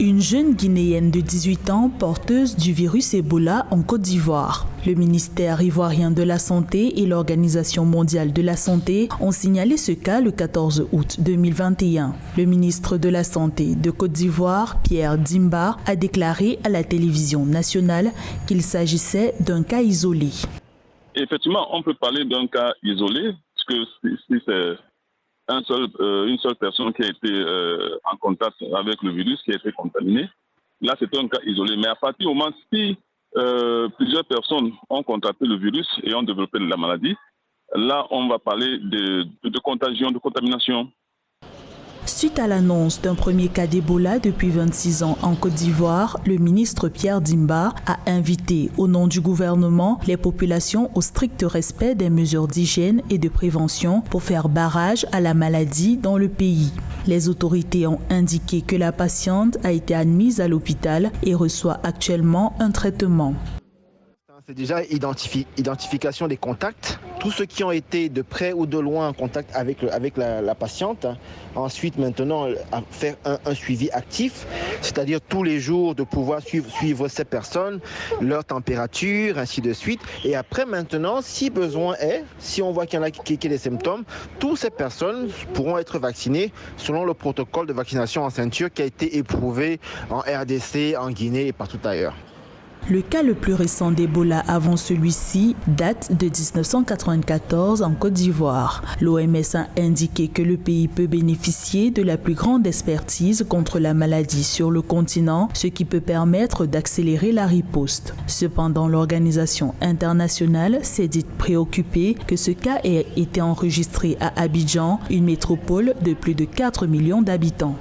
Une jeune Guinéenne de 18 ans porteuse du virus Ebola en Côte d'Ivoire. Le ministère ivoirien de la Santé et l'Organisation mondiale de la santé ont signalé ce cas le 14 août 2021. Le ministre de la Santé de Côte d'Ivoire, Pierre Dimba, a déclaré à la télévision nationale qu'il s'agissait d'un cas isolé. Effectivement, on peut parler d'un cas isolé, parce que si c'est une seule personne qui a été en contact avec le virus, qui a été contaminée. Là, c'est un cas isolé. Mais à partir du moment si plusieurs personnes ont contracté le virus et ont développé la maladie, là, on va parler de contagion, de contamination. Suite à l'annonce d'un premier cas d'Ebola depuis 26 ans en Côte d'Ivoire, le ministre Pierre Dimba a invité au nom du gouvernement les populations au strict respect des mesures d'hygiène et de prévention pour faire barrage à la maladie dans le pays. Les autorités ont indiqué que la patiente a été admise à l'hôpital et reçoit actuellement un traitement. C'est déjà identification des contacts. Tous ceux qui ont été de près ou de loin en contact avec la patiente. Ensuite, maintenant, faire un suivi actif, c'est-à-dire tous les jours de pouvoir suivre ces personnes, leur température, ainsi de suite. Et après, maintenant, si besoin est, si on voit qu'il y en a qui ont des symptômes, toutes ces personnes pourront être vaccinées selon le protocole de vaccination en ceinture qui a été éprouvé en RDC, en Guinée et partout ailleurs. Le cas le plus récent d'Ebola avant celui-ci date de 1994 en Côte d'Ivoire. L'OMS a indiqué que le pays peut bénéficier de la plus grande expertise contre la maladie sur le continent, ce qui peut permettre d'accélérer la riposte. Cependant, l'organisation internationale s'est dite préoccupée que ce cas ait été enregistré à Abidjan, une métropole de plus de 4 millions d'habitants.